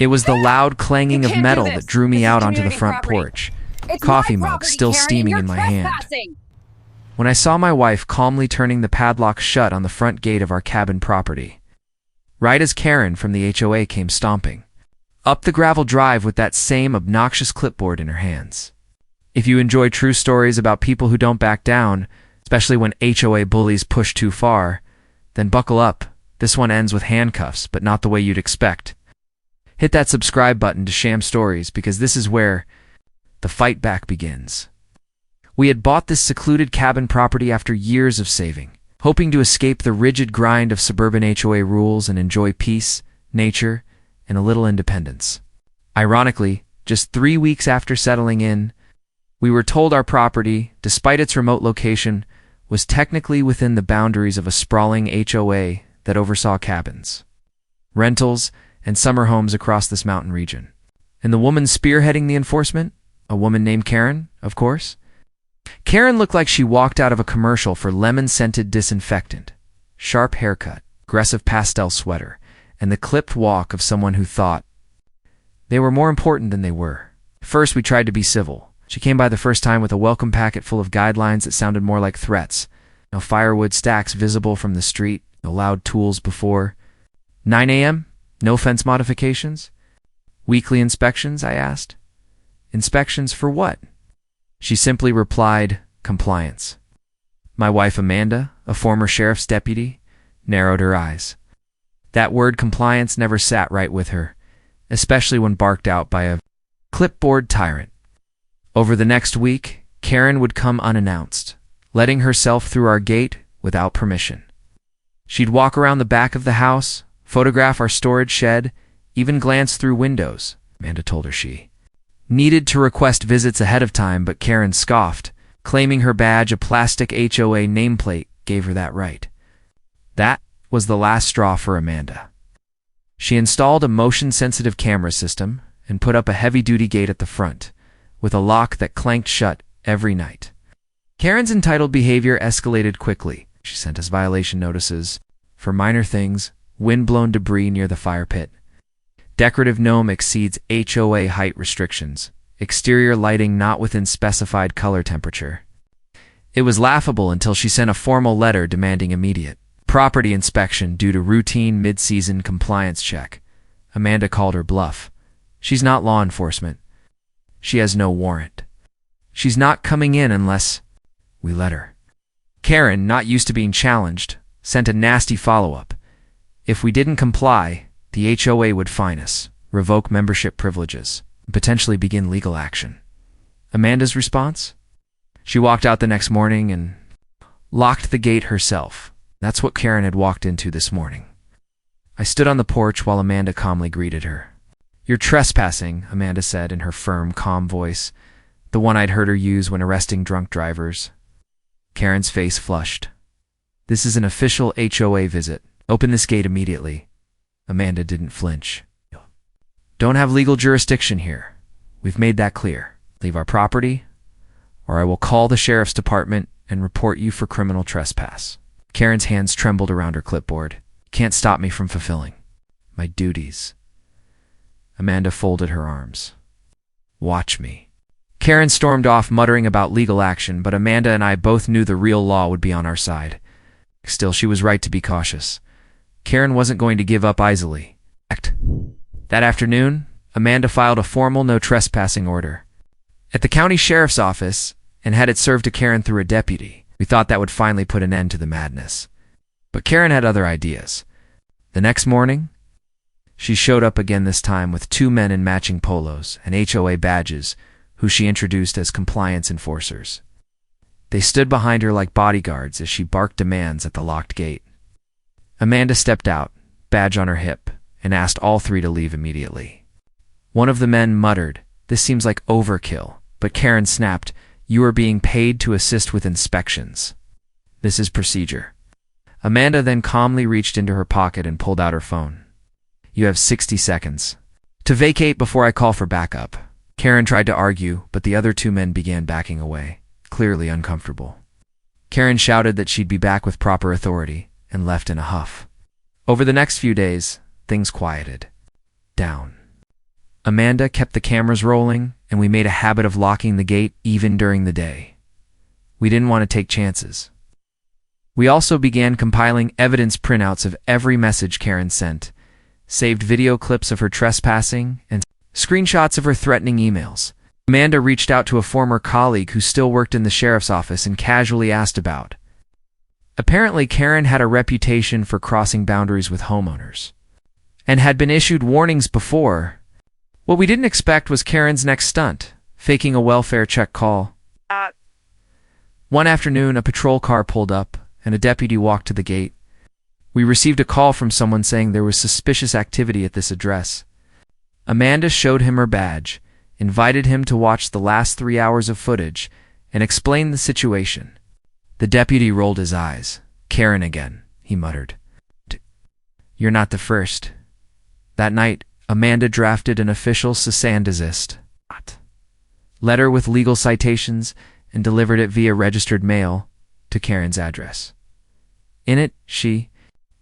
It was the loud clanging of metal that drew me out onto the front porch, coffee mug still steaming in my hand. When I saw my wife calmly turning the padlock shut on the front gate of our cabin property, right as Karen from the HOA came stomping up the gravel drive with that same obnoxious clipboard in her hands. If you enjoy true stories about people who don't back down, especially when HOA bullies push too far, then buckle up. This one ends with handcuffs, but not the way you'd expect. Hit that subscribe button to Sham Stories, because this is where the fight back begins. We had bought this secluded cabin property after years of saving, hoping to escape the rigid grind of suburban HOA rules and enjoy peace, nature, and a little independence. Ironically, just 3 weeks after settling in, we were told our property, despite its remote location, was technically within the boundaries of a sprawling HOA that oversaw cabins, rentals, and summer homes across this mountain region. And the woman spearheading the enforcement? A woman named Karen, of course. Karen looked like she walked out of a commercial for lemon-scented disinfectant. Sharp haircut, aggressive pastel sweater, and the clipped walk of someone who thought they were more important than they were. First, we tried to be civil. She came by the first time with a welcome packet full of guidelines that sounded more like threats. No firewood stacks visible from the street, no loud tools before 9 a.m., no fence modifications. Weekly inspections, I asked. Inspections for what? She simply replied, compliance. My wife Amanda, a former sheriff's deputy, narrowed her eyes. That word compliance never sat right with her, especially when barked out by a clipboard tyrant. Over the next week, Karen would come unannounced, letting herself through our gate without permission. She'd walk around the back of the house, photograph our storage shed, even glance through windows, Amanda told her she needed to request visits ahead of time, but Karen scoffed, claiming her badge, a plastic HOA nameplate, gave her that right. That was the last straw for Amanda. She installed a motion-sensitive camera system and put up a heavy-duty gate at the front, with a lock that clanked shut every night. Karen's entitled behavior escalated quickly. She sent us violation notices for minor things: wind-blown debris near the fire pit, decorative gnome exceeds HOA height restrictions, exterior lighting not within specified color temperature. It was laughable until she sent a formal letter demanding immediate property inspection due to routine mid-season compliance check. Amanda called her bluff. She's not law enforcement. She has no warrant. She's not coming in unless we let her. Karen, not used to being challenged, sent a nasty follow-up. If we didn't comply, the HOA would fine us, revoke membership privileges, and potentially begin legal action. Amanda's response? She walked out the next morning and locked the gate herself. That's what Karen had walked into this morning. I stood on the porch while Amanda calmly greeted her. You're trespassing, Amanda said in her firm, calm voice, the one I'd heard her use when arresting drunk drivers. Karen's face flushed. This is an official HOA visit. Open this gate immediately. Amanda didn't flinch. Don't have legal jurisdiction here. We've made that clear. Leave our property, or I will call the sheriff's department and report you for criminal trespass. Karen's hands trembled around her clipboard. Can't stop me from fulfilling my duties. Amanda folded her arms. Watch me. Karen stormed off, muttering about legal action, but Amanda and I both knew the real law would be on our side. Still, she was right to be cautious. Karen wasn't going to give up easily. That afternoon, Amanda filed a formal no trespassing order at the county sheriff's office and had it served to Karen through a deputy. We thought that would finally put an end to the madness. But Karen had other ideas. The next morning, she showed up again, this time with 2 men in matching polos and HOA badges, who she introduced as compliance enforcers. They stood behind her like bodyguards as she barked demands at the locked gate. Amanda stepped out, badge on her hip, and asked all 3 to leave immediately. One of the men muttered, "This seems like overkill," but Karen snapped, "You are being paid to assist with inspections. This is procedure." Amanda then calmly reached into her pocket and pulled out her phone. "You have 60 seconds to vacate before I call for backup." Karen tried to argue, but the other 2 men began backing away, clearly uncomfortable. Karen shouted that she'd be back with proper authority and left in a huff. Over the next few days, things quieted down. Amanda kept the cameras rolling, and we made a habit of locking the gate even during the day. We didn't want to take chances. We also began compiling evidence printouts of every message Karen sent, saved video clips of her trespassing, and screenshots of her threatening emails. Amanda reached out to a former colleague who still worked in the sheriff's office and casually asked about. Apparently, Karen had a reputation for crossing boundaries with homeowners, and had been issued warnings before. What we didn't expect was Karen's next stunt, faking a welfare check call. One afternoon, a patrol car pulled up, and a deputy walked to the gate. We received a call from someone saying there was suspicious activity at this address. Amanda showed him her badge, invited him to watch the last 3 hours of footage, and explained the situation. The deputy rolled his eyes. "Karen again," he muttered. "You're not the first." That night, Amanda drafted an official cease and desist letter with legal citations and delivered it via registered mail to Karen's address. In it, she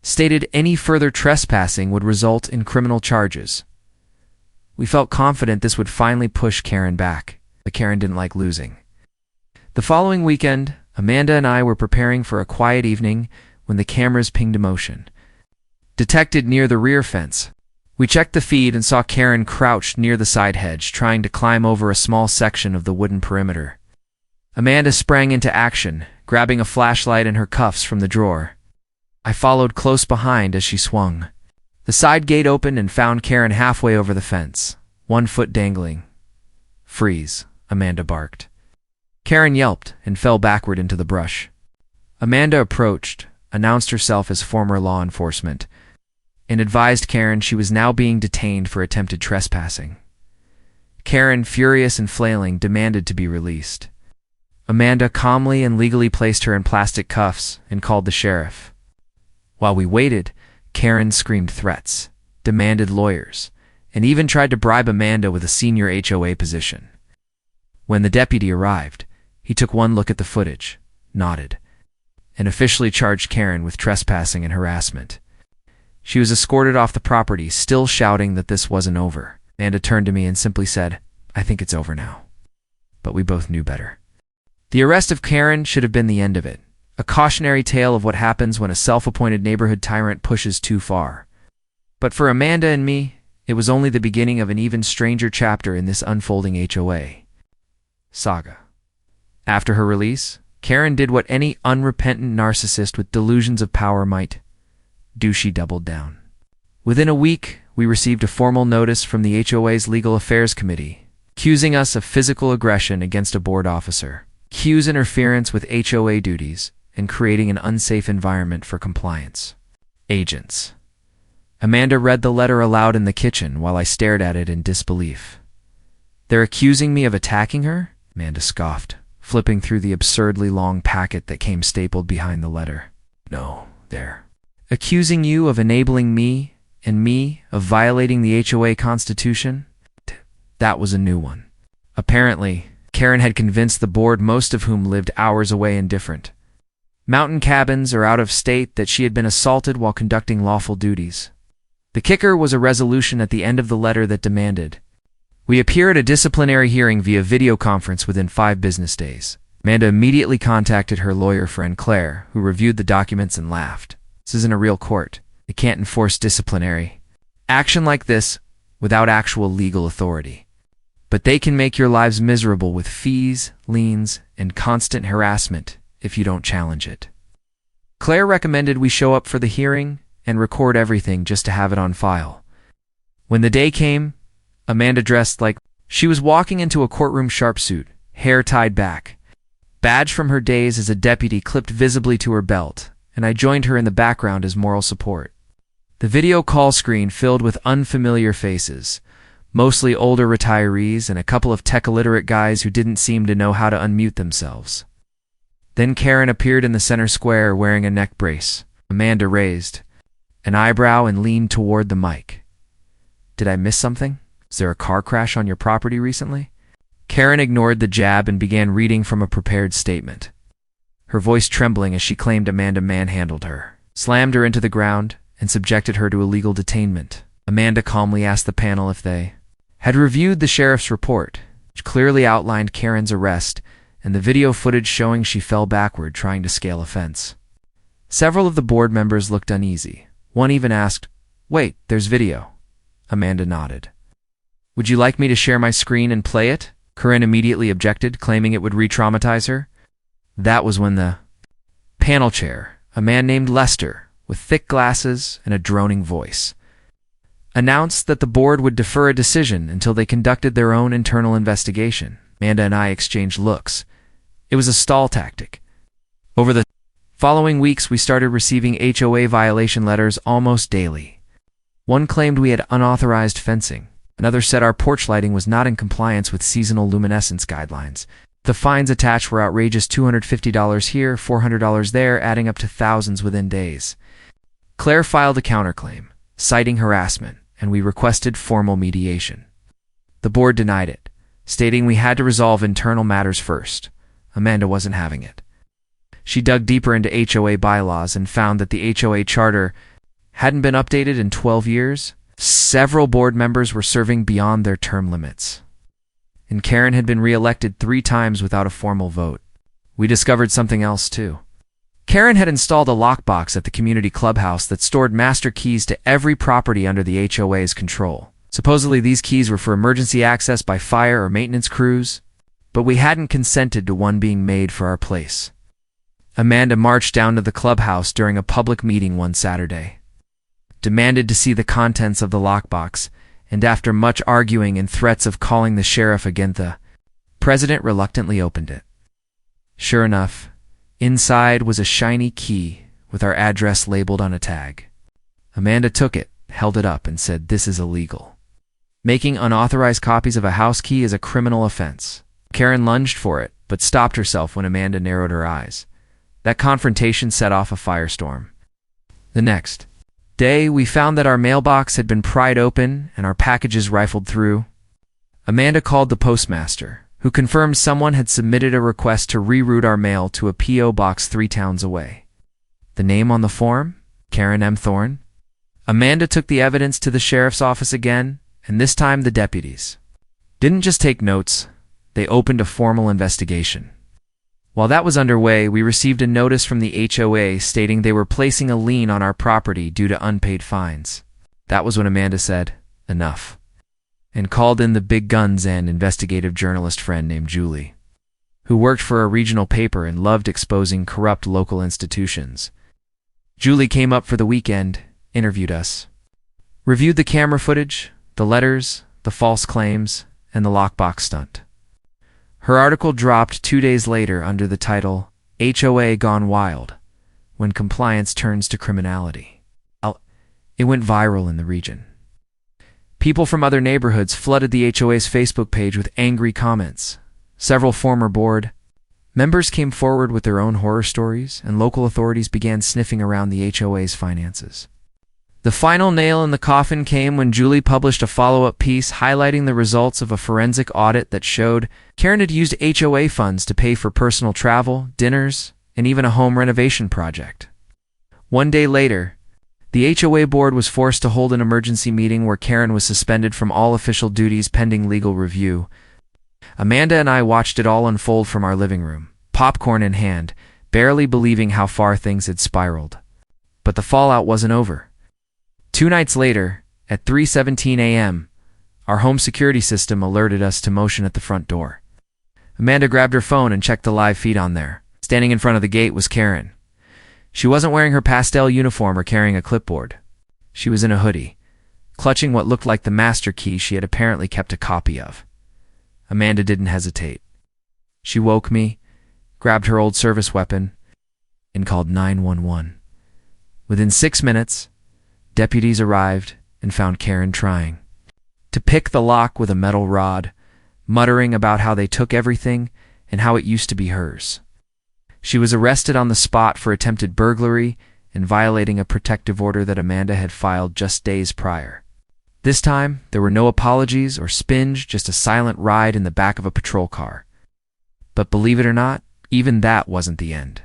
stated any further trespassing would result in criminal charges. We felt confident this would finally push Karen back, but Karen didn't like losing. The following weekend, Amanda and I were preparing for a quiet evening when the cameras pinged a motion detected near the rear fence. We checked the feed and saw Karen crouched near the side hedge, trying to climb over a small section of the wooden perimeter. Amanda sprang into action, grabbing a flashlight and her cuffs from the drawer. I followed close behind as she swung. The side gate opened and found Karen halfway over the fence, 1 foot dangling. "Freeze," Amanda barked. Karen yelped and fell backward into the brush. Amanda approached, announced herself as former law enforcement, and advised Karen she was now being detained for attempted trespassing. Karen, furious and flailing, demanded to be released. Amanda calmly and legally placed her in plastic cuffs and called the sheriff. While we waited, Karen screamed threats, demanded lawyers, and even tried to bribe Amanda with a senior HOA position. When the deputy arrived, he took one look at the footage, nodded, and officially charged Karen with trespassing and harassment. She was escorted off the property, still shouting that this wasn't over. Amanda turned to me and simply said, "I think it's over now." But we both knew better. The arrest of Karen should have been the end of it, a cautionary tale of what happens when a self-appointed neighborhood tyrant pushes too far. But for Amanda and me, it was only the beginning of an even stranger chapter in this unfolding HOA saga. After her release, Karen did what any unrepentant narcissist with delusions of power might do. She doubled down. Within a week, we received a formal notice from the HOA's Legal Affairs Committee, accusing us of physical aggression against a board officer, accused interference with HOA duties, and creating an unsafe environment for compliance agents. Amanda read the letter aloud in the kitchen while I stared at it in disbelief. "They're accusing me of attacking her?" Amanda scoffed, flipping through the absurdly long packet that came stapled behind the letter. "No, they're accusing you of enabling me and me of violating the HOA Constitution?" That was a new one. Apparently, Karen had convinced the board, most of whom lived hours away in different mountain cabins or out of state, that she had been assaulted while conducting lawful duties. The kicker was a resolution at the end of the letter that demanded we appear at a disciplinary hearing via video conference within 5 business days. Amanda immediately contacted her lawyer friend Claire, who reviewed the documents and laughed. "This isn't a real court. They can't enforce disciplinary action like this without actual legal authority. But they can make your lives miserable with fees, liens, and constant harassment if you don't challenge it." Claire recommended we show up for the hearing and record everything just to have it on file. When the day came, Amanda dressed like she was walking into a courtroom sharpsuit, hair tied back, badge from her days as a deputy clipped visibly to her belt, and I joined her in the background as moral support. The video call screen filled with unfamiliar faces, mostly older retirees and a couple of tech-illiterate guys who didn't seem to know how to unmute themselves. Then Karen appeared in the center square wearing a neck brace. Amanda raised an eyebrow and leaned toward the mic. "Did I miss something? Is there a car crash on your property recently?" Karen ignored the jab and began reading from a prepared statement, her voice trembling as she claimed Amanda manhandled her, slammed her into the ground, and subjected her to illegal detainment. Amanda calmly asked the panel if they had reviewed the sheriff's report, which clearly outlined Karen's arrest and the video footage showing she fell backward trying to scale a fence. Several of the board members looked uneasy. One even asked, "Wait, there's video." Amanda nodded. "Would you like me to share my screen and play it?" Karen immediately objected, claiming it would re-traumatize her. That was when the panel chair, a man named Lester, with thick glasses and a droning voice, announced that the board would defer a decision until they conducted their own internal investigation. Amanda and I exchanged looks. It was a stall tactic. Over the following weeks, we started receiving HOA violation letters almost daily. One claimed we had unauthorized fencing. Another said our porch lighting was not in compliance with seasonal luminescence guidelines. The fines attached were outrageous: $250 here, $400 there, adding up to thousands within days. Claire filed a counterclaim, citing harassment, and we requested formal mediation. The board denied it, stating we had to resolve internal matters first. Amanda wasn't having it. She dug deeper into HOA bylaws and found that the HOA charter hadn't been updated in 12 years. Several board members were serving beyond their term limits, and Karen had been re-elected 3 times without a formal vote. We discovered something else, too. Karen had installed a lockbox at the community clubhouse that stored master keys to every property under the HOA's control. Supposedly, these keys were for emergency access by fire or maintenance crews, but we hadn't consented to one being made for our place. Amanda marched down to the clubhouse during a public meeting one Saturday, demanded to see the contents of the lockbox, and after much arguing and threats of calling the sheriff again, the president reluctantly opened it. Sure enough, inside was a shiny key with our address labeled on a tag. Amanda took it, held it up, and said, "This is illegal. Making unauthorized copies of a house key is a criminal offense." Karen lunged for it, but stopped herself when Amanda narrowed her eyes. That confrontation set off a firestorm. The next day, we found that our mailbox had been pried open and our packages rifled through. Amanda called the postmaster, who confirmed someone had submitted a request to reroute our mail to a P.O. box 3 towns away. The name on the form? Karen M. Thorne. Amanda took the evidence to the sheriff's office again, and this time the deputies didn't just take notes, they opened a formal investigation. While that was underway, we received a notice from the HOA stating they were placing a lien on our property due to unpaid fines. That was when Amanda said, "Enough," and called in the big guns and investigative journalist friend named Julie, who worked for a regional paper and loved exposing corrupt local institutions. Julie came up for the weekend, interviewed us, reviewed the camera footage, the letters, the false claims, and the lockbox stunt. Her article dropped 2 days later under the title, "HOA Gone Wild, When Compliance Turns to Criminality." It went viral in the region. People from other neighborhoods flooded the HOA's Facebook page with angry comments. Several former board members came forward with their own horror stories, and local authorities began sniffing around the HOA's finances. The final nail in the coffin came when Julie published a follow-up piece highlighting the results of a forensic audit that showed Karen had used HOA funds to pay for personal travel, dinners, and even a home renovation project. 1 day later, the HOA board was forced to hold an emergency meeting where Karen was suspended from all official duties pending legal review. Amanda and I watched it all unfold from our living room, popcorn in hand, barely believing how far things had spiraled. But the fallout wasn't over. 2 nights later, at 3:17 a.m., our home security system alerted us to motion at the front door. Amanda grabbed her phone and checked the live feed on there. Standing in front of the gate was Karen. She wasn't wearing her pastel uniform or carrying a clipboard. She was in a hoodie, clutching what looked like the master key she had apparently kept a copy of. Amanda didn't hesitate. She woke me, grabbed her old service weapon, and called 911. Within 6 minutes, deputies arrived and found Karen trying to pick the lock with a metal rod, muttering about how they took everything and how it used to be hers. She was arrested on the spot for attempted burglary and violating a protective order that Amanda had filed just days prior. This time, there were no apologies or spinge, just a silent ride in the back of a patrol car. But believe it or not, even that wasn't the end.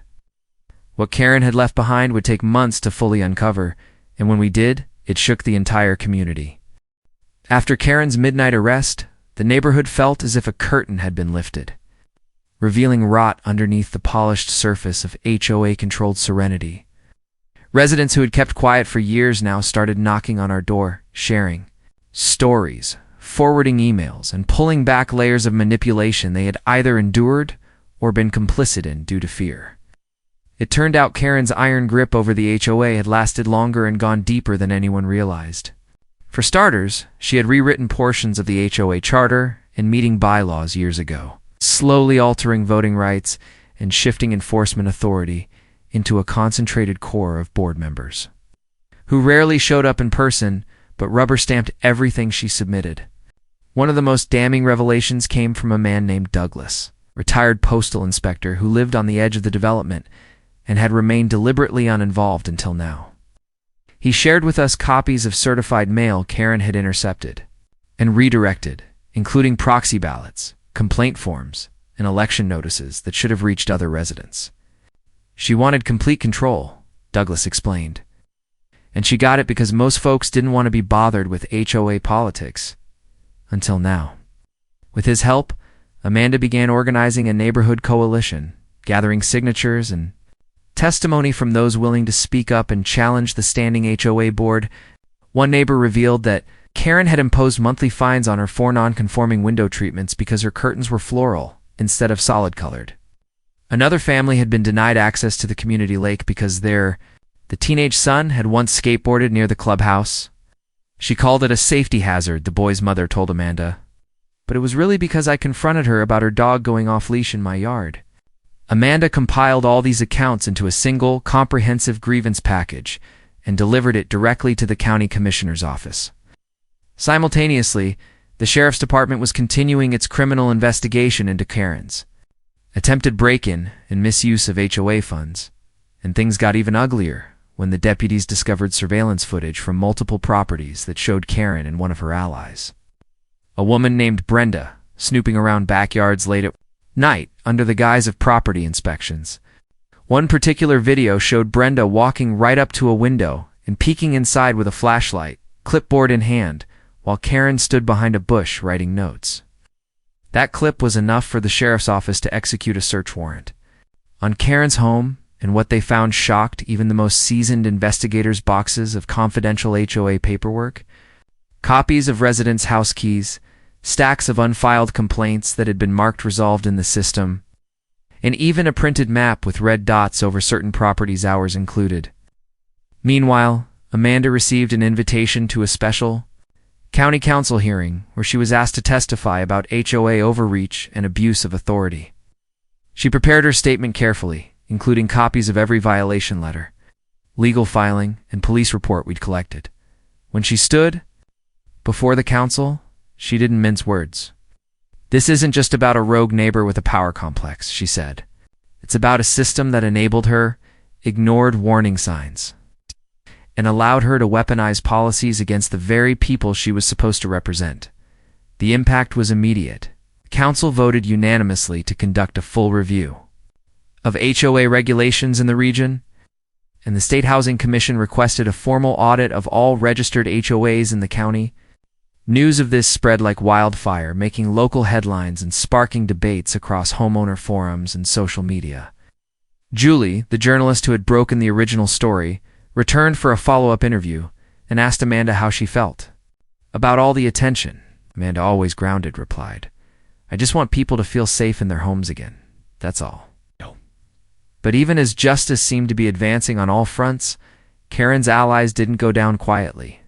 What Karen had left behind would take months to fully uncover, and when we did, it shook the entire community. After Karen's midnight arrest, the neighborhood felt as if a curtain had been lifted, revealing rot underneath the polished surface of HOA-controlled serenity. Residents who had kept quiet for years now started knocking on our door, sharing stories, forwarding emails, and pulling back layers of manipulation they had either endured or been complicit in due to fear. It turned out Karen's iron grip over the HOA had lasted longer and gone deeper than anyone realized. For starters, she had rewritten portions of the HOA charter and meeting bylaws years ago, slowly altering voting rights and shifting enforcement authority into a concentrated core of board members, who rarely showed up in person but rubber-stamped everything she submitted. One of the most damning revelations came from a man named Douglas, retired postal inspector who lived on the edge of the development and had remained deliberately uninvolved until now. He shared with us copies of certified mail Karen had intercepted and redirected, including proxy ballots, complaint forms, and election notices that should have reached other residents. She wanted complete control, Douglas explained. And she got it because most folks didn't want to be bothered with HOA politics. Until now. With his help, Amanda began organizing a neighborhood coalition, gathering signatures and testimony from those willing to speak up and challenge the standing HOA board. One neighbor revealed that Karen had imposed monthly fines on her for non-conforming window treatments because her curtains were floral instead of solid-colored. Another family had been denied access to the community lake because the teenage son had once skateboarded near the clubhouse. She called it a safety hazard, the boy's mother told Amanda. But it was really because I confronted her about her dog going off-leash in my yard. Amanda compiled all these accounts into a single, comprehensive grievance package and delivered it directly to the county commissioner's office. Simultaneously, the sheriff's department was continuing its criminal investigation into Karen's attempted break-in and misuse of HOA funds, and things got even uglier when the deputies discovered surveillance footage from multiple properties that showed Karen and one of her allies, a woman named Brenda, snooping around backyards late at night under the guise of property inspections. One particular video showed Brenda walking right up to a window and peeking inside with a flashlight, clipboard in hand, while Karen stood behind a bush writing notes. That clip was enough for the sheriff's office to execute a search warrant on Karen's home, and what they found shocked even the most seasoned investigators' boxes of confidential HOA paperwork, copies of residents' house keys, stacks of unfiled complaints that had been marked resolved in the system, and even a printed map with red dots over certain properties' hours included. Meanwhile, Amanda received an invitation to a special county council hearing where she was asked to testify about HOA overreach and abuse of authority. She prepared her statement carefully, including copies of every violation letter, legal filing, and police report we'd collected. When she stood before the council, she didn't mince words. "This isn't just about a rogue neighbor with a power complex," she said. "It's about a system that enabled her, ignored warning signs, and allowed her to weaponize policies against the very people she was supposed to represent." The impact was immediate. The council voted unanimously to conduct a full review of HOA regulations in the region, and the State Housing Commission requested a formal audit of all registered HOAs in the county. News of this spread like wildfire, making local headlines and sparking debates across homeowner forums and social media. Julie, the journalist who had broken the original story, returned for a follow-up interview and asked Amanda how she felt about all the attention. Amanda, always grounded, replied, "I just want people to feel safe in their homes again. That's all." But even as justice seemed to be advancing on all fronts, Karen's allies didn't go down quietly.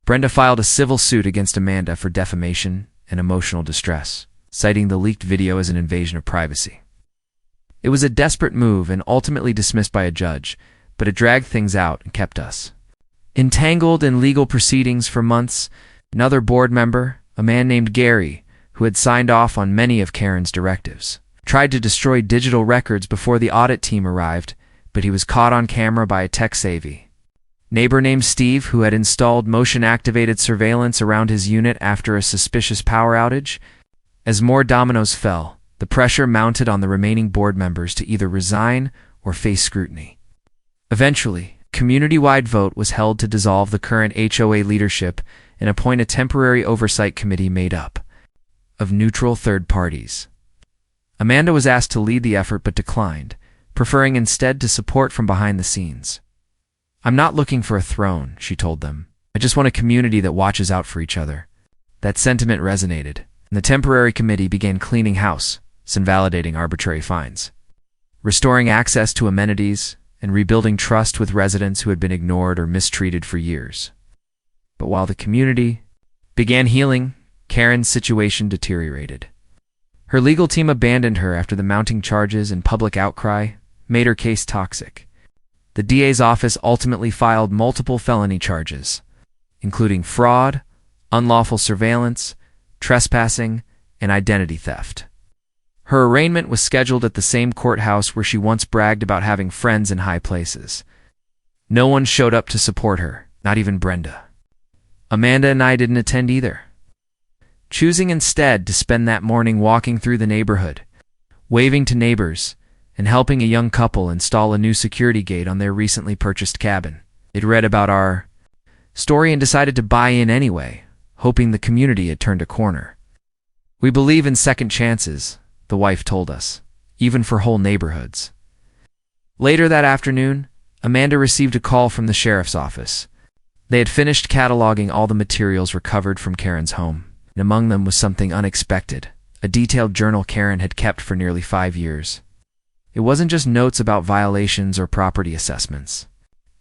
Brenda filed a civil suit against Amanda for defamation and emotional distress, citing the leaked video as an invasion of privacy. It was a desperate move and ultimately dismissed by a judge, but it dragged things out and kept us entangled in legal proceedings for months. Another board member, a man named Gary, who had signed off on many of Karen's directives, tried to destroy digital records before the audit team arrived, but he was caught on camera by a tech-savvy neighbor named Steve, who had installed motion-activated surveillance around his unit after a suspicious power outage. As more dominoes fell, the pressure mounted on the remaining board members to either resign or face scrutiny. Eventually, a community-wide vote was held to dissolve the current HOA leadership and appoint a temporary oversight committee made up of neutral third parties. Amanda was asked to lead the effort but declined, preferring instead to support from behind the scenes. "I'm not looking for a throne," she told them. "I just want a community that watches out for each other." That sentiment resonated, and the temporary committee began cleaning house, invalidating arbitrary fines, restoring access to amenities, and rebuilding trust with residents who had been ignored or mistreated for years. But while the community began healing, Karen's situation deteriorated. Her legal team abandoned her after the mounting charges and public outcry made her case toxic. The DA's office ultimately filed multiple felony charges, including fraud, unlawful surveillance, trespassing, and identity theft. Her arraignment was scheduled at the same courthouse where she once bragged about having friends in high places. No one showed up to support her, not even Brenda. Amanda and I didn't attend either, choosing instead to spend that morning walking through the neighborhood, waving to neighbors, and helping a young couple install a new security gate on their recently purchased cabin. They'd read about our story and decided to buy in anyway, hoping the community had turned a corner. "We believe in second chances," the wife told us, "even for whole neighborhoods." Later that afternoon, Amanda received a call from the sheriff's office. They had finished cataloging all the materials recovered from Karen's home, and among them was something unexpected, a detailed journal Karen had kept for nearly 5 years. It wasn't just notes about violations or property assessments.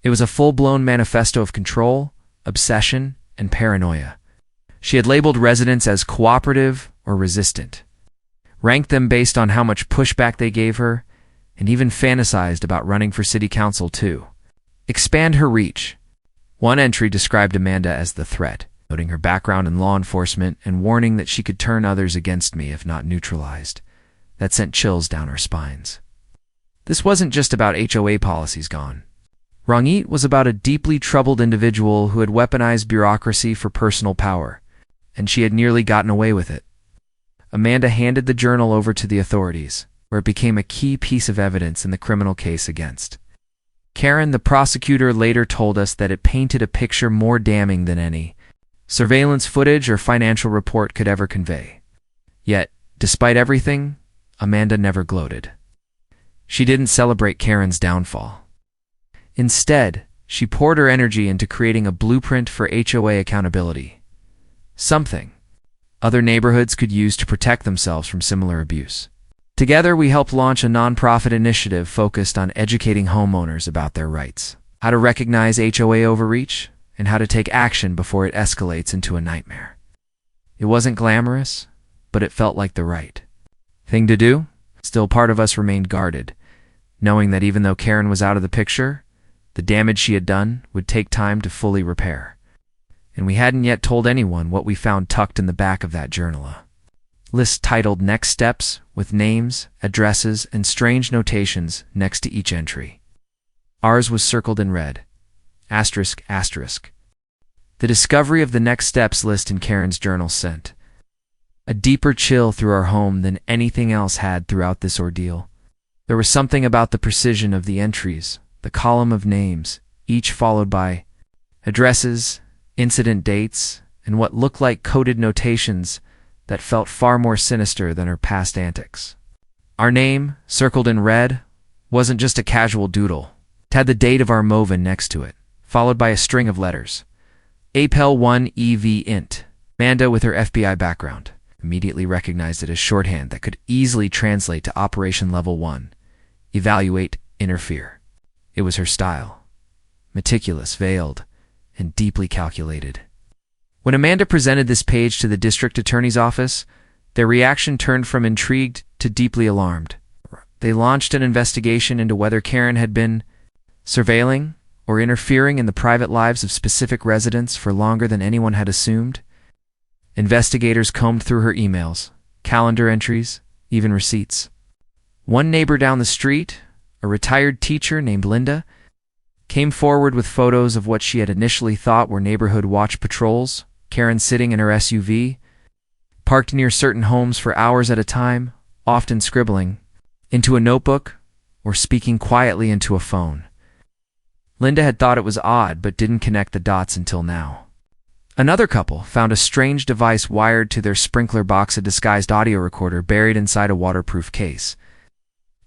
It was a full-blown manifesto of control, obsession, and paranoia. She had labeled residents as cooperative or resistant, ranked them based on how much pushback they gave her, and even fantasized about running for city council to expand her reach. One entry described Amanda as the threat, noting her background in law enforcement and warning that she could turn others against me if not neutralized. That sent chills down our spines. This wasn't just about HOA policies gone. Rangit was about a deeply troubled individual who had weaponized bureaucracy for personal power, and she had nearly gotten away with it. Amanda handed the journal over to the authorities, where it became a key piece of evidence in the criminal case against Karen. The prosecutor later told us that it painted a picture more damning than any surveillance footage or financial report could ever convey. Yet, despite everything, Amanda never gloated. She didn't celebrate Karen's downfall. Instead, she poured her energy into creating a blueprint for HOA accountability, something other neighborhoods could use to protect themselves from similar abuse. Together, we helped launch a nonprofit initiative focused on educating homeowners about their rights, how to recognize HOA overreach, and how to take action before it escalates into a nightmare. It wasn't glamorous, but it felt like the right thing to do. Still, part of us remained guarded, knowing that even though Karen was out of the picture, the damage she had done would take time to fully repair. And we hadn't yet told anyone what we found tucked in the back of that journal. A list titled Next Steps, with names, addresses, and strange notations next to each entry. Ours was circled in red. Asterisk, asterisk. The discovery of the next steps list in Karen's journal sent a deeper chill through our home than anything else had throughout this ordeal. There was something about the precision of the entries, the column of names, each followed by addresses, incident dates, and what looked like coded notations that felt far more sinister than her past antics. Our name, circled in red, wasn't just a casual doodle. It had the date of our move-in next to it, followed by a string of letters. Apel 1 EV Int. Amanda, with her FBI background, immediately recognized it as shorthand that could easily translate to Operation Level 1. Evaluate, interfere. It was her style. Meticulous, veiled, and deeply calculated. When Amanda presented this page to the district attorney's office, their reaction turned from intrigued to deeply alarmed. They launched an investigation into whether Karen had been surveilling or interfering in the private lives of specific residents for longer than anyone had assumed. Investigators combed through her emails, calendar entries, even receipts. One neighbor down the street, a retired teacher named Linda, came forward with photos of what she had initially thought were neighborhood watch patrols, Karen sitting in her SUV, parked near certain homes for hours at a time, often scribbling into a notebook or speaking quietly into a phone. Linda had thought it was odd but didn't connect the dots until now. Another couple found a strange device wired to their sprinkler box, a disguised audio recorder buried inside a waterproof case.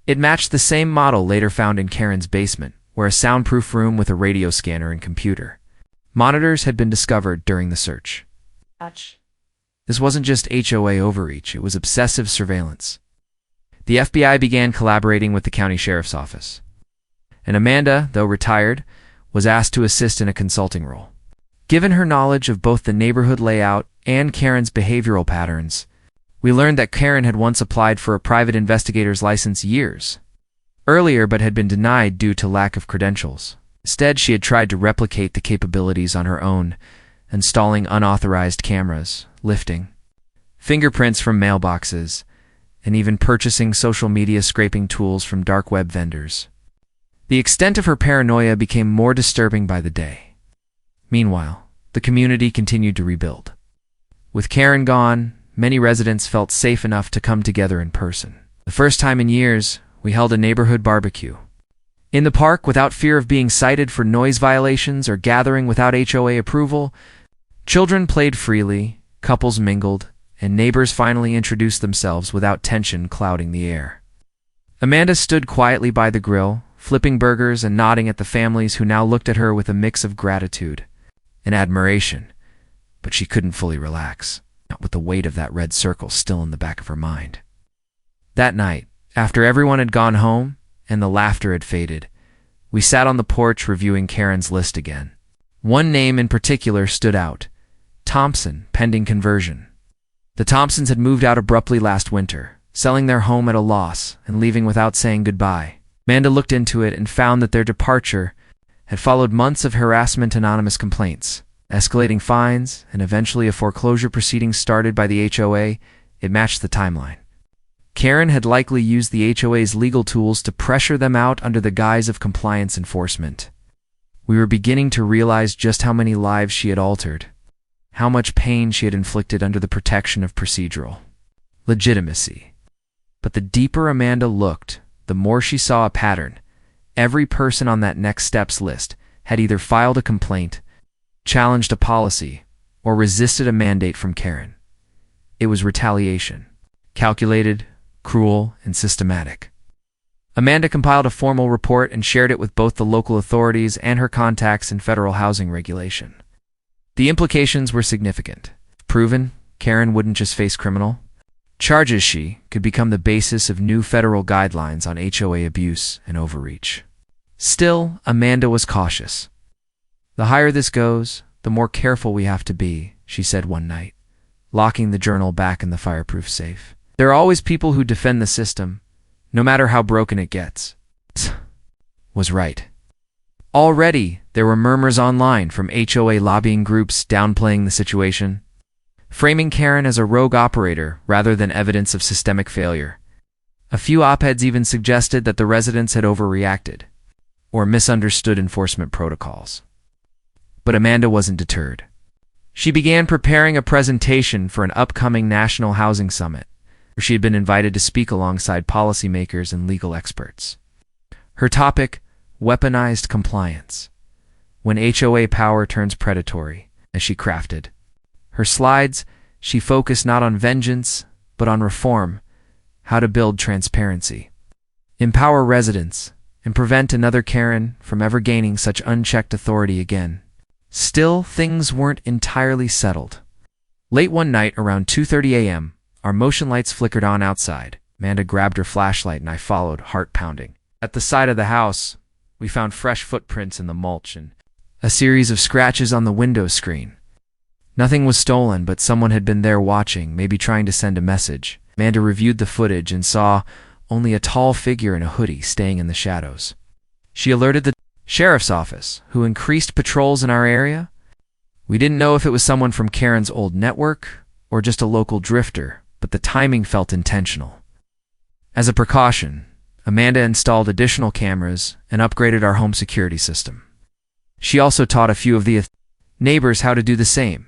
It matched the same model later found in Karen's basement, where a soundproof room with a radio scanner and computer. Monitors had been discovered during the search. This wasn't just HOA overreach, it was obsessive surveillance. The FBI began collaborating with the county sheriff's office. And Amanda, though retired, was asked to assist in a consulting role. Given her knowledge of both the neighborhood layout and Karen's behavioral patterns, we learned that Karen had once applied for a private investigator's license years earlier but had been denied due to lack of credentials. Instead, she had tried to replicate the capabilities on her own, installing unauthorized cameras, lifting fingerprints from mailboxes, and even purchasing social media scraping tools from dark web vendors. The extent of her paranoia became more disturbing by the day. Meanwhile, the community continued to rebuild. With Karen gone, many residents felt safe enough to come together in person. The first time in years, we held a neighborhood barbecue. In the park, without fear of being cited for noise violations or gathering without HOA approval, children played freely, couples mingled, and neighbors finally introduced themselves without tension clouding the air. Amanda stood quietly by the grill, flipping burgers and nodding at the families who now looked at her with a mix of gratitude and admiration, but she couldn't fully relax, not with the weight of that red circle still in the back of her mind. That night, after everyone had gone home and the laughter had faded, we sat on the porch reviewing Karen's list again. One name in particular stood out: Thompson, pending conversion. The Thompsons had moved out abruptly last winter, selling their home at a loss and leaving without saying goodbye. Amanda looked into it and found that their departure had followed months of harassment, anonymous complaints, escalating fines, and eventually a foreclosure proceeding started by the HOA. It matched the timeline. Karen had likely used the HOA's legal tools to pressure them out under the guise of compliance enforcement. We were beginning to realize just how many lives she had altered, how much pain she had inflicted under the protection of procedural legitimacy. But the deeper Amanda looked, the more she saw a pattern. Every person on that next steps list had either filed a complaint, challenged a policy, or resisted a mandate from Karen. It was retaliation, calculated, cruel, and systematic. Amanda compiled a formal report and shared it with both the local authorities and her contacts in federal housing regulation. The implications were significant. If proven, Karen wouldn't just face criminal charges, she could become the basis of new federal guidelines on HOA abuse and overreach. Still, Amanda was cautious. "The higher this goes, the more careful we have to be," she said one night, locking the journal back in the fireproof safe. "There are always people who defend the system, no matter how broken it gets." Was right. Already, there were murmurs online from HOA lobbying groups downplaying the situation, framing Karen as a rogue operator rather than evidence of systemic failure. A few op-eds even suggested that the residents had overreacted or misunderstood enforcement protocols. But Amanda wasn't deterred. She began preparing a presentation for an upcoming National Housing Summit, where she had been invited to speak alongside policymakers and legal experts. Her topic: weaponized compliance, when HOA power turns predatory, as she crafted. Her slides, she focused not on vengeance, but on reform, how to build transparency, empower residents, and prevent another Karen from ever gaining such unchecked authority again. Still, things weren't entirely settled. Late one night, around 2:30 a.m., our motion lights flickered on outside. Amanda grabbed her flashlight and I followed, heart pounding. At the side of the house, we found fresh footprints in the mulch and a series of scratches on the window screen. Nothing was stolen, but someone had been there watching, maybe trying to send a message. Amanda reviewed the footage and saw only a tall figure in a hoodie staying in the shadows. She alerted the sheriff's office, who increased patrols in our area. We didn't know if it was someone from Karen's old network or just a local drifter, but the timing felt intentional. As a precaution, Amanda installed additional cameras and upgraded our home security system. She also taught a few of the neighbors how to do the same,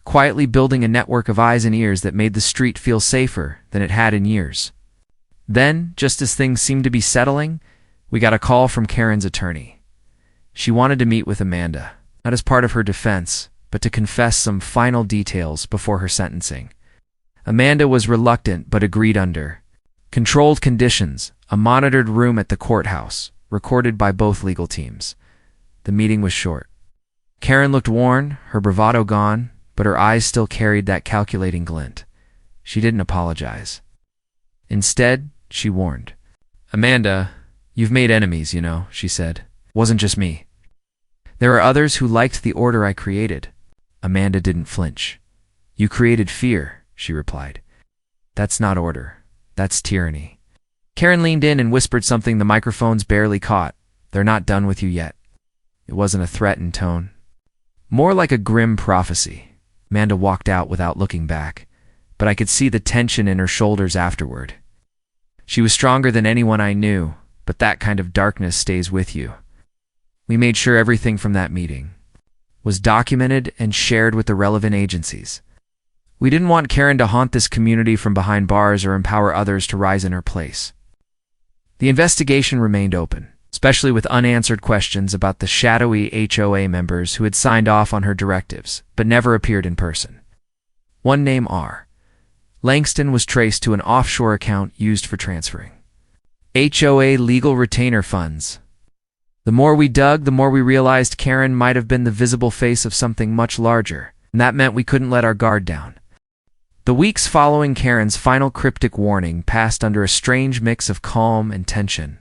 quietly building a network of eyes and ears that made the street feel safer than it had in years. Then, just as things seemed to be settling, we got a call from Karen's attorney. She wanted to meet with Amanda, not as part of her defense, but to confess some final details before her sentencing. Amanda was reluctant but agreed under controlled conditions, a monitored room at the courthouse, recorded by both legal teams. The meeting was short. Karen looked worn, her bravado gone, but her eyes still carried that calculating glint. She didn't apologize. Instead, she warned. "Amanda, you've made enemies, you know," she said. "Wasn't just me. There are others who liked the order I created." Amanda didn't flinch. "You created fear," she replied. "That's not order. That's tyranny." Karen leaned in and whispered something the microphones barely caught. "They're not done with you yet." It wasn't a threat in tone. More like a grim prophecy. Amanda walked out without looking back, but I could see the tension in her shoulders afterward. She was stronger than anyone I knew, but that kind of darkness stays with you. We made sure everything from that meeting was documented and shared with the relevant agencies. We didn't want Karen to haunt this community from behind bars or empower others to rise in her place. The investigation remained open, especially with unanswered questions about the shadowy HOA members who had signed off on her directives, but never appeared in person. One name, R. Langston, was traced to an offshore account used for transferring HOA legal retainer funds. The more we dug, the more we realized Karen might have been the visible face of something much larger, and that meant we couldn't let our guard down. The weeks following Karen's final cryptic warning passed under a strange mix of calm and tension.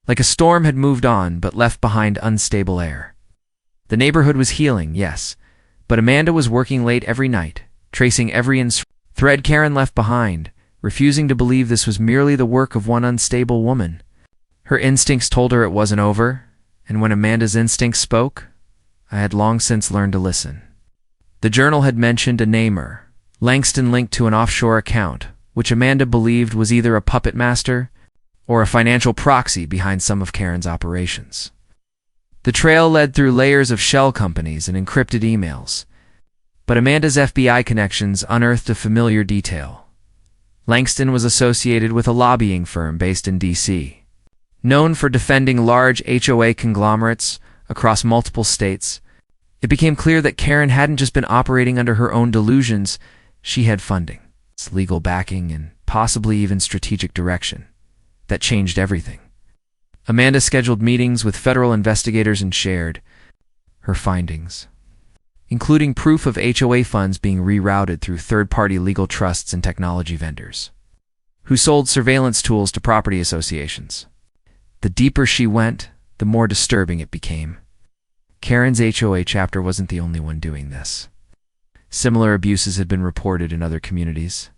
Like a storm had moved on but left behind unstable air. The neighborhood was healing, yes, but Amanda was working late every night, tracing every thread Karen left behind, refusing to believe this was merely the work of one unstable woman. Her instincts told her it wasn't over, and when Amanda's instincts spoke, I had long since learned to listen. The journal had mentioned a namer, Langston, linked to an offshore account, which Amanda believed was either a puppet master or a financial proxy behind some of Karen's operations. The trail led through layers of shell companies and encrypted emails, but Amanda's FBI connections unearthed a familiar detail. Langston was associated with a lobbying firm based in D.C., known for defending large HOA conglomerates across multiple states. It became clear that Karen hadn't just been operating under her own delusions, she had funding, legal backing, and possibly even strategic direction. That changed everything. Amanda scheduled meetings with federal investigators and shared her findings, including proof of HOA funds being rerouted through third-party legal trusts and technology vendors, who sold surveillance tools to property associations. The deeper she went, the more disturbing it became. Karen's HOA chapter wasn't the only one doing this. Similar abuses had been reported in other communities.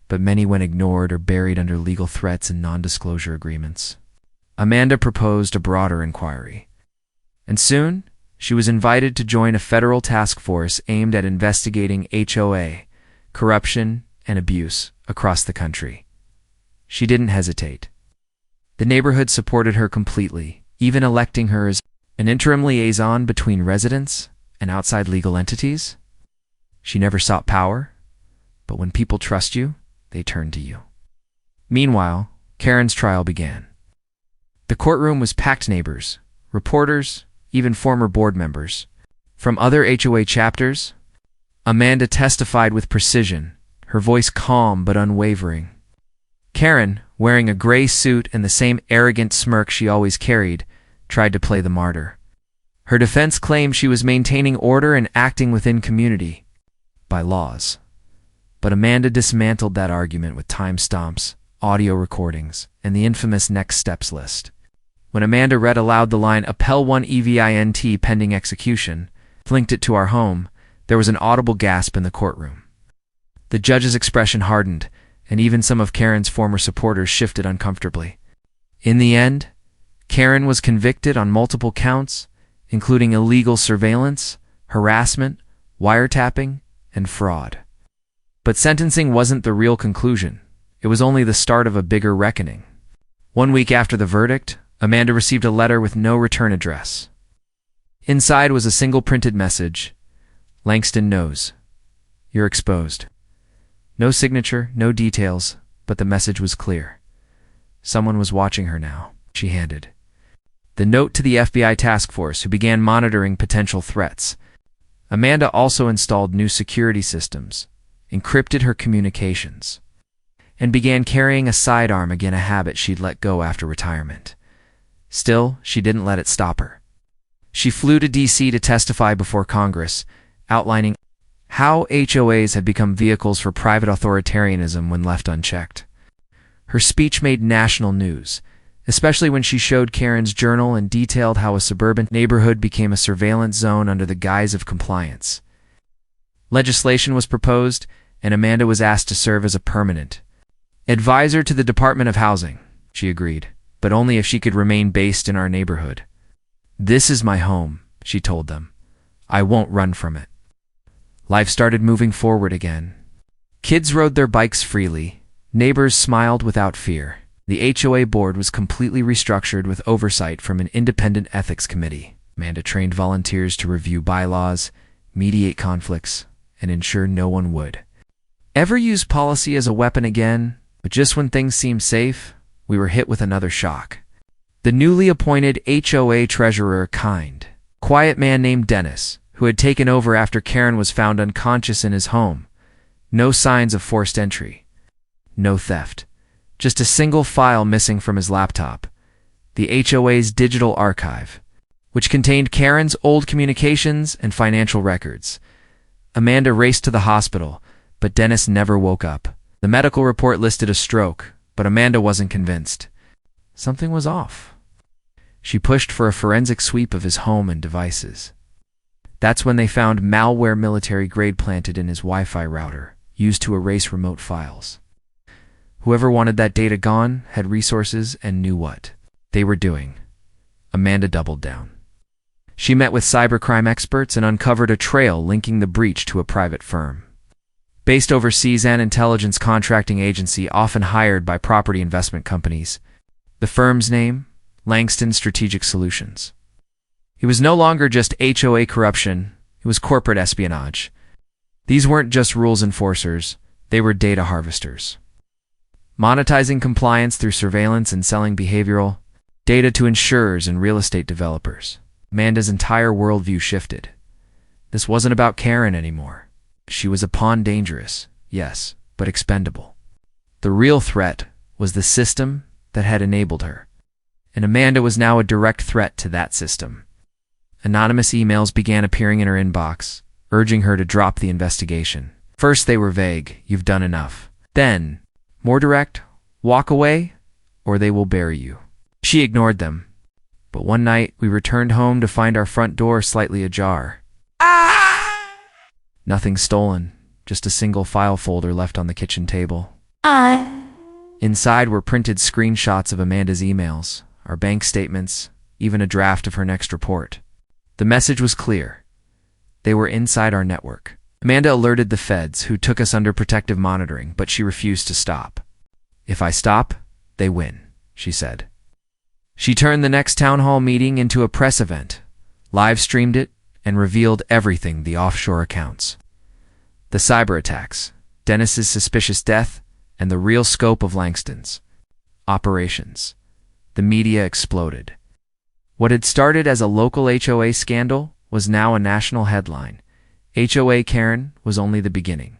But many went ignored or buried under legal threats and non-disclosure agreements. Amanda proposed a broader inquiry, and soon she was invited to join a federal task force aimed at investigating HOA, corruption, and abuse across the country. She didn't hesitate. The neighborhood supported her completely, even electing her as an interim liaison between residents and outside legal entities. She never sought power, but when people trust you, they turn to you. Meanwhile, Karen's trial began. The courtroom was packed. Neighbors, reporters, even former board members from other HOA chapters. Amanda testified with precision, her voice calm but unwavering. Karen, wearing a gray suit and the same arrogant smirk she always carried, tried to play the martyr. Her defense claimed she was maintaining order and acting within community by laws. But Amanda dismantled that argument with timestamps, audio recordings, and the infamous next steps list. When Amanda read aloud the line, "Appel 1 EVINT pending execution," linked it to our home, there was an audible gasp in the courtroom. The judge's expression hardened, and even some of Karen's former supporters shifted uncomfortably. In the end, Karen was convicted on multiple counts, including illegal surveillance, harassment, wiretapping, and fraud. But sentencing wasn't the real conclusion. It was only the start of a bigger reckoning. 1 week after the verdict, Amanda received a letter with no return address. Inside was a single printed message: "Langston knows. You're exposed." No signature, no details, but the message was clear. Someone was watching her now, she handed the note to the FBI task force, who began monitoring potential threats. Amanda also installed new security systems, encrypted her communications, and began carrying a sidearm, again a habit she'd let go after retirement. Still, she didn't let it stop her. She flew to D.C. to testify before Congress, outlining how HOAs had become vehicles for private authoritarianism when left unchecked. Her speech made national news, especially when she showed Karen's journal and detailed how a suburban neighborhood became a surveillance zone under the guise of compliance. Legislation was proposed, and Amanda was asked to serve as a permanent advisor to the Department of Housing. She agreed, but only if she could remain based in our neighborhood. "This is my home," she told them. "I won't run from it." Life started moving forward again. Kids rode their bikes freely. Neighbors smiled without fear. The HOA board was completely restructured with oversight from an independent ethics committee. Amanda trained volunteers to review bylaws, mediate conflicts, and ensure no one would ever use policy as a weapon again. But just when things seemed safe, we were hit with another shock. The newly appointed HOA treasurer, a kind, quiet man named Dennis, who had taken over after Karen was found unconscious in his home. No signs of forced entry. No theft. Just a single file missing from his laptop. The HOA's digital archive, which contained Karen's old communications and financial records. Amanda raced to the hospital, but Dennis never woke up. The medical report listed a stroke, but Amanda wasn't convinced. Something was off. She pushed for a forensic sweep of his home and devices. That's when they found malware military-grade planted in his Wi-Fi router, used to erase remote files. Whoever wanted that data gone had resources and knew what they were doing. Amanda doubled down. She met with cybercrime experts and uncovered a trail linking the breach to a private firm based overseas, an intelligence contracting agency often hired by property investment companies. The firm's name? Langston Strategic Solutions. It was no longer just HOA corruption, it was corporate espionage. These weren't just rules enforcers, they were data harvesters. Monetizing compliance through surveillance and selling behavioral data to insurers and real estate developers. Amanda's entire worldview shifted. This wasn't about Karen anymore. She was a pawn, dangerous, yes, but expendable. The real threat was the system that had enabled her. And Amanda was now a direct threat to that system. Anonymous emails began appearing in her inbox, urging her to drop the investigation. First they were vague, "You've done enough." Then, more direct, "Walk away, or they will bury you." She ignored them. But one night, we returned home to find our front door slightly ajar. Nothing stolen, just a single file folder left on the kitchen table. Inside were printed screenshots of Amanda's emails, our bank statements, even a draft of her next report. The message was clear. They were inside our network. Amanda alerted the feds, who took us under protective monitoring, but she refused to stop. "If I stop, they win," she said. She turned the next town hall meeting into a press event, live-streamed it, and revealed everything: the offshore accounts, the cyber attacks, Dennis's suspicious death, and the real scope of Langston's operations. The media exploded. What had started as a local HOA scandal was now a national headline. HOA Karen was only the beginning.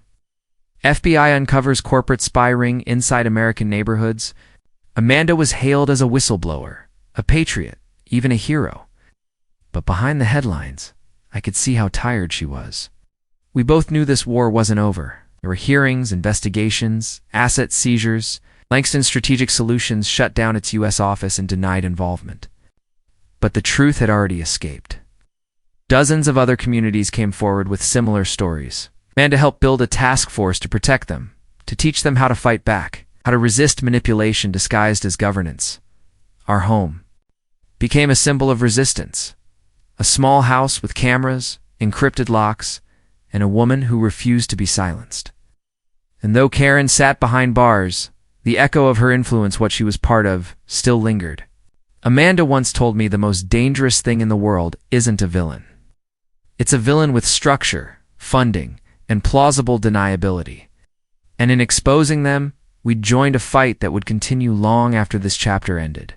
FBI uncovers corporate spy ring inside American neighborhoods. Amanda was hailed as a whistleblower, a patriot, even a hero. But behind the headlines, I could see how tired she was. We both knew this war wasn't over. There were hearings, investigations, asset seizures. Langston Strategic Solutions shut down its U.S. office and denied involvement. But the truth had already escaped. Dozens of other communities came forward with similar stories. Amanda helped build a task force to protect them, to teach them how to fight back, how to resist manipulation disguised as governance. Our home became a symbol of resistance. A small house with cameras, encrypted locks, and a woman who refused to be silenced. And though Karen sat behind bars, the echo of her influence, what she was part of, still lingered. Amanda once told me the most dangerous thing in the world isn't a villain. It's a villain with structure, funding, and plausible deniability. And in exposing them, we joined a fight that would continue long after this chapter ended.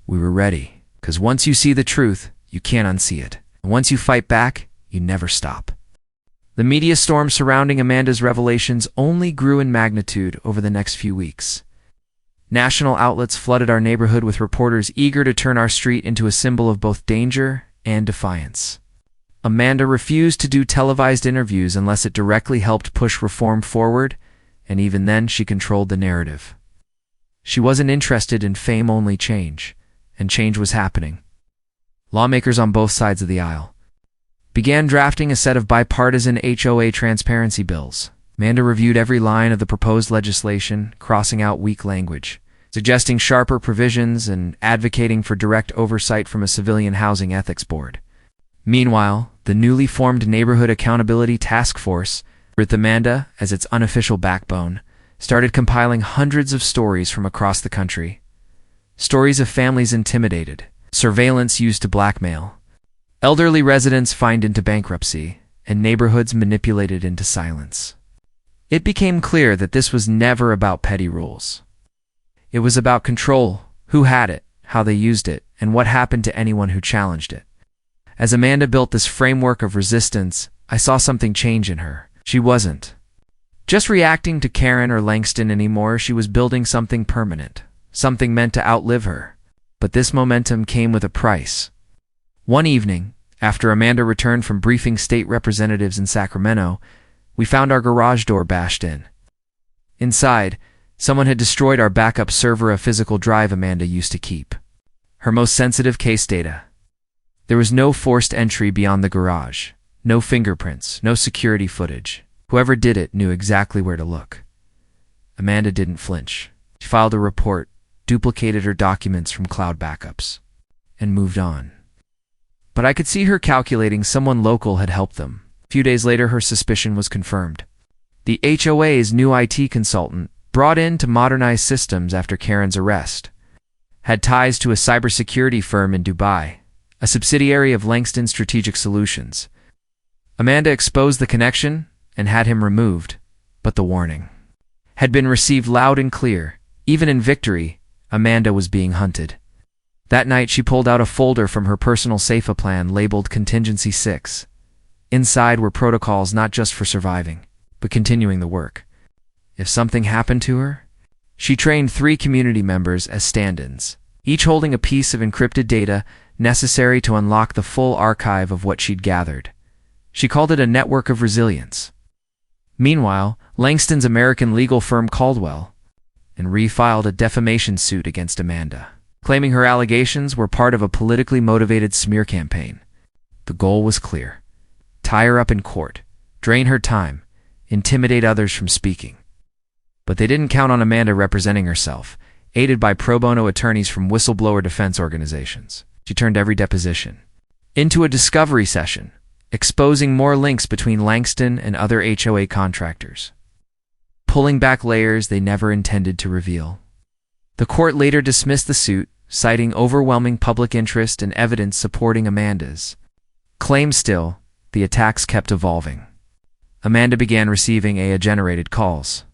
We were ready, because once you see the truth, you can't unsee it. And once you fight back, you never stop. The media storm surrounding Amanda's revelations only grew in magnitude over the next few weeks. National outlets flooded our neighborhood with reporters eager to turn our street into a symbol of both danger and defiance. Amanda refused to do televised interviews unless it directly helped push reform forward, and even then she controlled the narrative. She wasn't interested in fame-only change, and change was happening. Lawmakers on both sides of the aisle began drafting a set of bipartisan HOA transparency bills. Amanda reviewed every line of the proposed legislation, crossing out weak language, suggesting sharper provisions and advocating for direct oversight from a civilian housing ethics board. Meanwhile, the newly formed Neighborhood Accountability Task Force, with Amanda as its unofficial backbone, started compiling hundreds of stories from across the country. Stories of families intimidated, surveillance used to blackmail, elderly residents fined into bankruptcy, and neighborhoods manipulated into silence. It became clear that this was never about petty rules. It was about control, who had it, how they used it, and what happened to anyone who challenged it. As Amanda built this framework of resistance, I saw something change in her. She wasn't just reacting to Karen or Langston anymore. She was building something permanent, something meant to outlive her. But this momentum came with a price. One evening, after Amanda returned from briefing state representatives in Sacramento, we found our garage door bashed in. Inside, someone had destroyed our backup server, a physical drive Amanda used to keep her most sensitive case data. There was no forced entry beyond the garage, no fingerprints, no security footage. Whoever did it knew exactly where to look. Amanda didn't flinch. She filed a report, duplicated her documents from cloud backups, and moved on. But I could see her calculating someone local had helped them. A few days later, her suspicion was confirmed. The HOA's new IT consultant, brought in to modernize systems after Karen's arrest, had ties to a cybersecurity firm in Dubai, a subsidiary of Langston Strategic Solutions. Amanda exposed the connection and had him removed, but the warning had been received loud and clear. Even in victory, Amanda was being hunted. That night, she pulled out a folder from her personal SAFA plan labeled Contingency 6. Inside were protocols not just for surviving, but continuing the work. If something happened to her, she trained 3 community members as stand-ins, each holding a piece of encrypted data necessary to unlock the full archive of what she'd gathered. She called it a network of resilience. Meanwhile, Langston's American legal firm Caldwell and refiled a defamation suit against Amanda, claiming her allegations were part of a politically motivated smear campaign. The goal was clear: tie her up in court, drain her time, intimidate others from speaking. But they didn't count on Amanda representing herself, aided by pro bono attorneys from whistleblower defense organizations. She turned every deposition into a discovery session, exposing more links between Langston and other HOA contractors, pulling back layers they never intended to reveal. The court later dismissed the suit, citing overwhelming public interest and evidence supporting Amanda's claim. Still, the attacks kept evolving. Amanda began receiving AI-generated calls,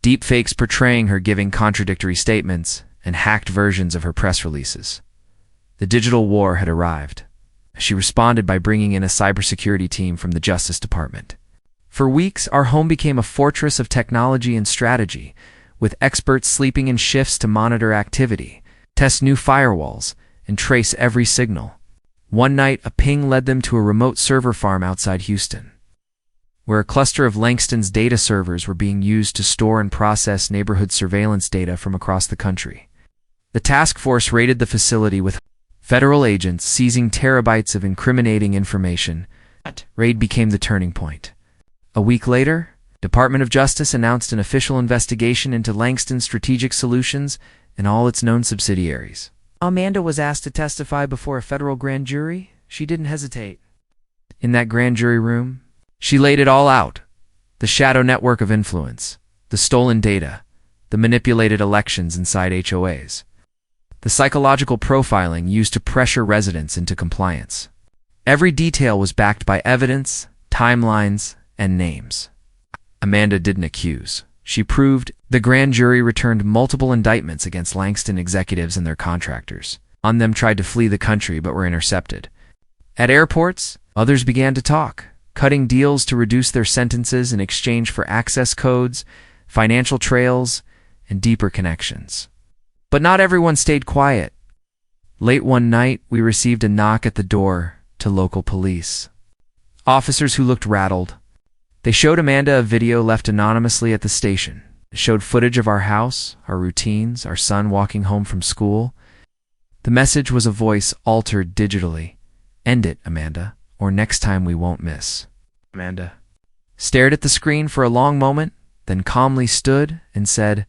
deepfakes portraying her giving contradictory statements, and hacked versions of her press releases. The digital war had arrived. She responded by bringing in a cybersecurity team from the Justice Department. For weeks, our home became a fortress of technology and strategy, with experts sleeping in shifts to monitor activity, test new firewalls, and trace every signal. One night, a ping led them to a remote server farm outside Houston, where a cluster of Langston's data servers were being used to store and process neighborhood surveillance data from across the country. The task force raided the facility with federal agents seizing terabytes of incriminating information. That raid became the turning point. A week later, Department of Justice announced an official investigation into Langston Strategic Solutions and all its known subsidiaries. Amanda was asked to testify before a federal grand jury. She didn't hesitate. In that grand jury room, she laid it all out: the shadow network of influence, the stolen data, the manipulated elections inside HOAs, the psychological profiling used to pressure residents into compliance. Every detail was backed by evidence, timelines, and names. Amanda didn't accuse. She proved. The grand jury returned multiple indictments against Langston executives and their contractors. On them tried to flee the country but were intercepted. At airports, others began to talk, cutting deals to reduce their sentences in exchange for access codes, financial trails, and deeper connections. But not everyone stayed quiet. Late one night, we received a knock at the door to local police. Officers who looked rattled. They showed Amanda a video left anonymously at the station. It showed footage of our house, our routines, our son walking home from school. The message was a voice altered digitally. "End it, Amanda, or next time we won't miss." Amanda stared at the screen for a long moment, then calmly stood and said,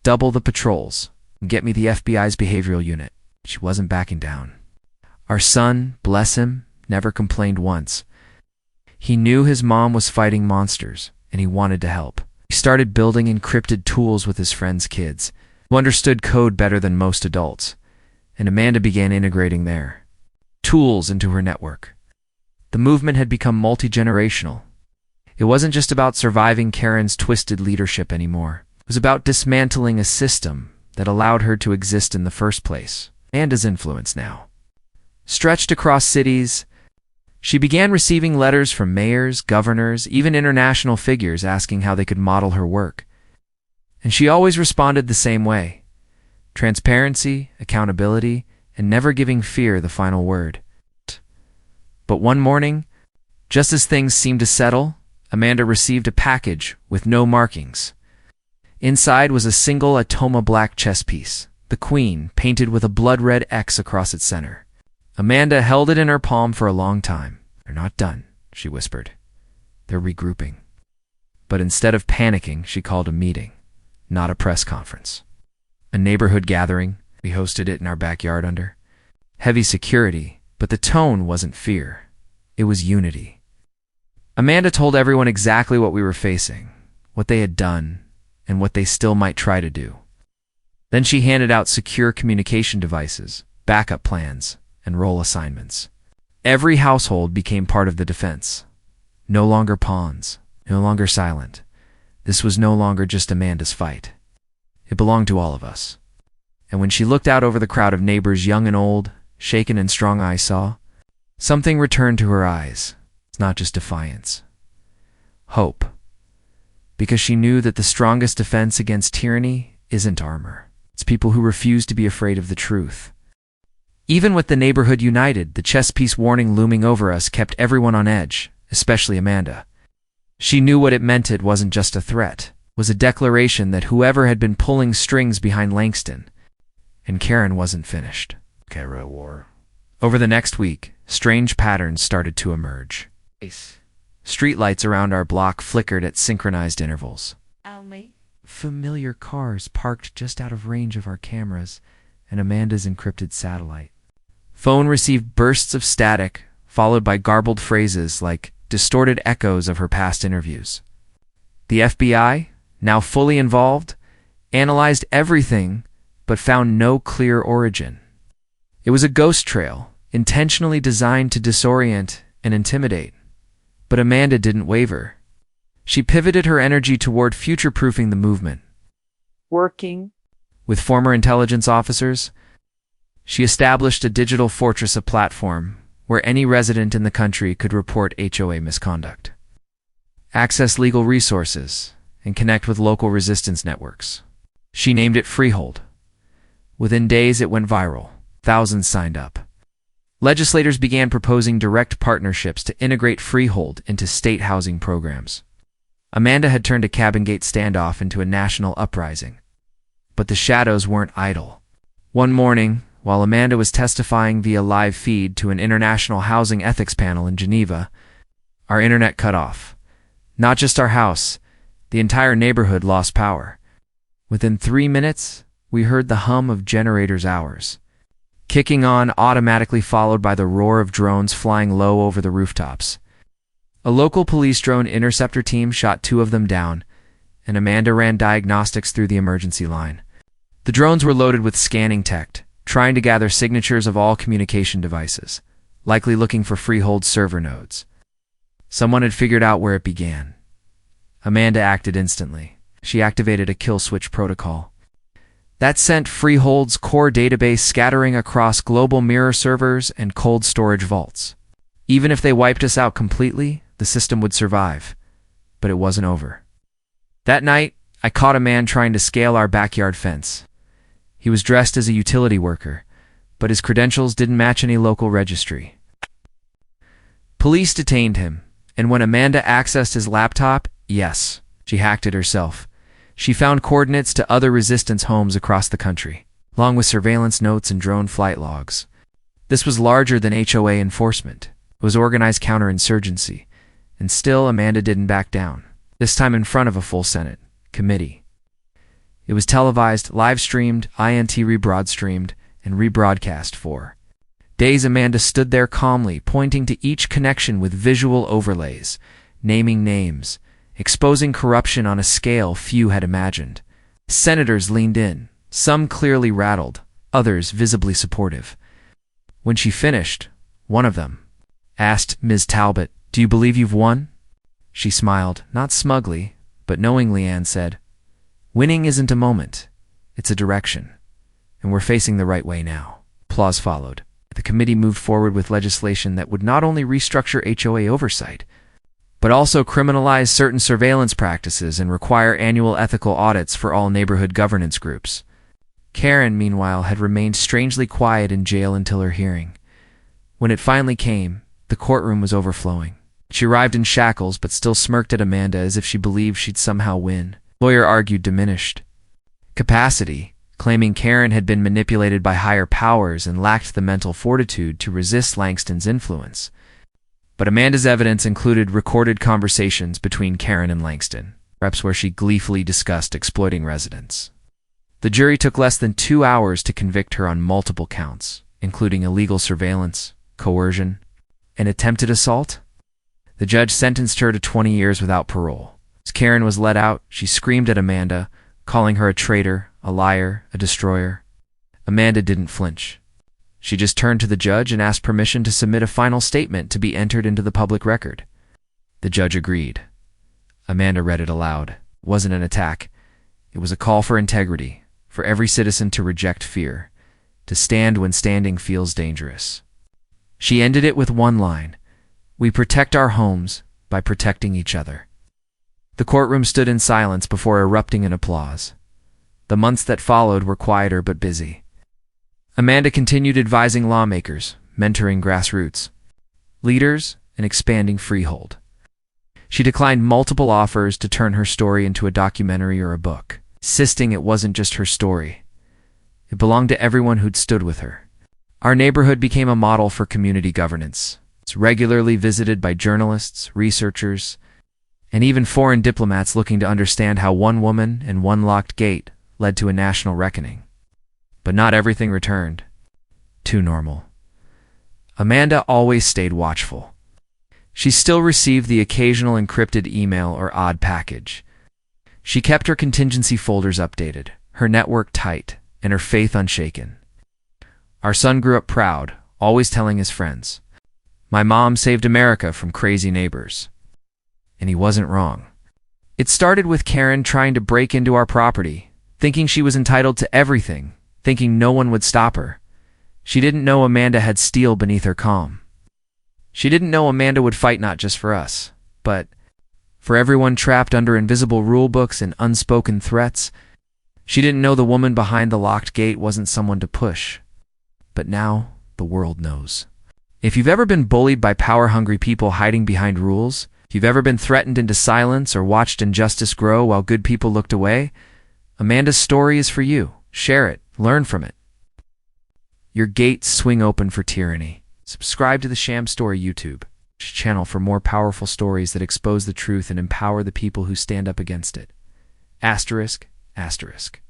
"Double the patrols. Get me the FBI's behavioral unit." She wasn't backing down. Our son, bless him, never complained once. He knew his mom was fighting monsters, and he wanted to help. He started building encrypted tools with his friends' kids, who understood code better than most adults, and Amanda began integrating their tools into her network. The movement had become multi-generational. It wasn't just about surviving Karen's twisted leadership anymore. It was about dismantling a system that allowed her to exist in the first place. Amanda's influence now stretched across cities. She began receiving letters from mayors, governors, even international figures asking how they could model her work. And she always responded the same way: transparency, accountability, and never giving fear the final word. But one morning, just as things seemed to settle, Amanda received a package with no markings. Inside was a single Atoma black chess piece, the Queen, painted with a blood-red X across its center. Amanda held it in her palm for a long time. "They're not done," she whispered. "They're regrouping." But instead of panicking, she called a meeting, not a press conference. A neighborhood gathering. We hosted it in our backyard under heavy security, but the tone wasn't fear. It was unity. Amanda told everyone exactly what we were facing, what they had done, and what they still might try to do. Then she handed out secure communication devices, backup plans, and role assignments. Every household became part of the defense. No longer pawns, no longer silent. This was no longer just Amanda's fight. It belonged to all of us. And when she looked out over the crowd of neighbors, young and old, shaken and strong, I saw something returned to her eyes. It's not just defiance. Hope. Because she knew that the strongest defense against tyranny isn't armor. It's people who refuse to be afraid of the truth. Even with the neighborhood united, the chess piece warning looming over us kept everyone on edge, especially Amanda. She knew what it meant. It wasn't just a threat. It was a declaration that whoever had been pulling strings behind Langston and Karen wasn't finished. War. Over the next week, strange patterns started to emerge. Streetlights around our block flickered at synchronized intervals. Familiar cars parked just out of range of our cameras and Amanda's encrypted satellite. Phone received bursts of static, followed by garbled phrases like distorted echoes of her past interviews. The FBI, now fully involved, analyzed everything but found no clear origin. It was a ghost trail, intentionally designed to disorient and intimidate. But Amanda didn't waver. She pivoted her energy toward future-proofing the movement. Working with former intelligence officers, she established a digital fortress, a platform where any resident in the country could report HOA misconduct, access legal resources, and connect with local resistance networks. She named it Freehold. Within days, it went viral. Thousands signed up. Legislators began proposing direct partnerships to integrate Freehold into state housing programs. Amanda had turned a cabin gate standoff into a national uprising. But the shadows weren't idle. One morning, while Amanda was testifying via live feed to an international housing ethics panel in Geneva, our internet cut off. Not just our house, the entire neighborhood lost power. Within 3 minutes, we heard the hum of generators' hours, kicking on, automatically followed by the roar of drones flying low over the rooftops. A local police drone interceptor team shot 2 of them down, and Amanda ran diagnostics through the emergency line. The drones were loaded with scanning tech, trying to gather signatures of all communication devices, likely looking for Freehold server nodes. Someone had figured out where it began. Amanda acted instantly. She activated a kill switch protocol. That sent Freehold's core database scattering across global mirror servers and cold storage vaults. Even if they wiped us out completely, the system would survive. But it wasn't over. That night, I caught a man trying to scale our backyard fence. He was dressed as a utility worker, but his credentials didn't match any local registry. Police detained him, and when Amanda accessed his laptop, yes, she hacked it herself. She found coordinates to other resistance homes across the country, along with surveillance notes and drone flight logs. This was larger than HOA enforcement. It was organized counterinsurgency, and still Amanda didn't back down, this time in front of a full Senate committee. It was televised, live-streamed, INT rebroadstreamed, and rebroadcast for days. Amanda stood there calmly, pointing to each connection with visual overlays, naming names, exposing corruption on a scale few had imagined. Senators leaned in, some clearly rattled, others visibly supportive. When she finished, one of them asked, "Ms. Talbot, do you believe you've won?" She smiled, not smugly, but knowingly, and said, "Winning isn't a moment, it's a direction, and we're facing the right way now." Applause followed. The committee moved forward with legislation that would not only restructure HOA oversight, but also criminalize certain surveillance practices and require annual ethical audits for all neighborhood governance groups. Karen, meanwhile, had remained strangely quiet in jail until her hearing. When it finally came, the courtroom was overflowing. She arrived in shackles but still smirked at Amanda as if she believed she'd somehow win. The lawyer argued diminished capacity, claiming Karen had been manipulated by higher powers and lacked the mental fortitude to resist Langston's influence. But Amanda's evidence included recorded conversations between Karen and Langston, reps where she gleefully discussed exploiting residents. The jury took less than 2 hours to convict her on multiple counts, including illegal surveillance, coercion, and attempted assault. The judge sentenced her to 20 years without parole. As Karen was let out, she screamed at Amanda, calling her a traitor, a liar, a destroyer. Amanda didn't flinch. She just turned to the judge and asked permission to submit a final statement to be entered into the public record. The judge agreed. Amanda read it aloud. It wasn't an attack. It was a call for integrity, for every citizen to reject fear, to stand when standing feels dangerous. She ended it with one line: "We protect our homes by protecting each other." The courtroom stood in silence before erupting in applause. The months that followed were quieter but busy. Amanda continued advising lawmakers, mentoring grassroots leaders, and expanding freehold. She declined multiple offers to turn her story into a documentary or a book, insisting it wasn't just her story. It belonged to everyone who'd stood with her. Our neighborhood became a model for community governance. It's regularly visited by journalists, researchers, and even foreign diplomats looking to understand how one woman and one locked gate led to a national reckoning. But not everything returned to normal. Amanda always stayed watchful. She still received the occasional encrypted email or odd package. She kept her contingency folders updated, her network tight, and her faith unshaken. Our son grew up proud, always telling his friends, "My mom saved America from crazy neighbors." And he wasn't wrong. It started with Karen trying to break into our property, thinking she was entitled to everything, thinking no one would stop her. She didn't know Amanda had steel beneath her calm. She didn't know Amanda would fight not just for us, but for everyone trapped under invisible rule books and unspoken threats. She didn't know the woman behind the locked gate wasn't someone to push. But now, the world knows. If you've ever been bullied by power-hungry people hiding behind rules, if you've ever been threatened into silence or watched injustice grow while good people looked away, Amanda's story is for you. Share it. Learn from it. Your gates swing open for tyranny. Subscribe to the Sham Story YouTube channel for more powerful stories that expose the truth and empower the people who stand up against it. ****.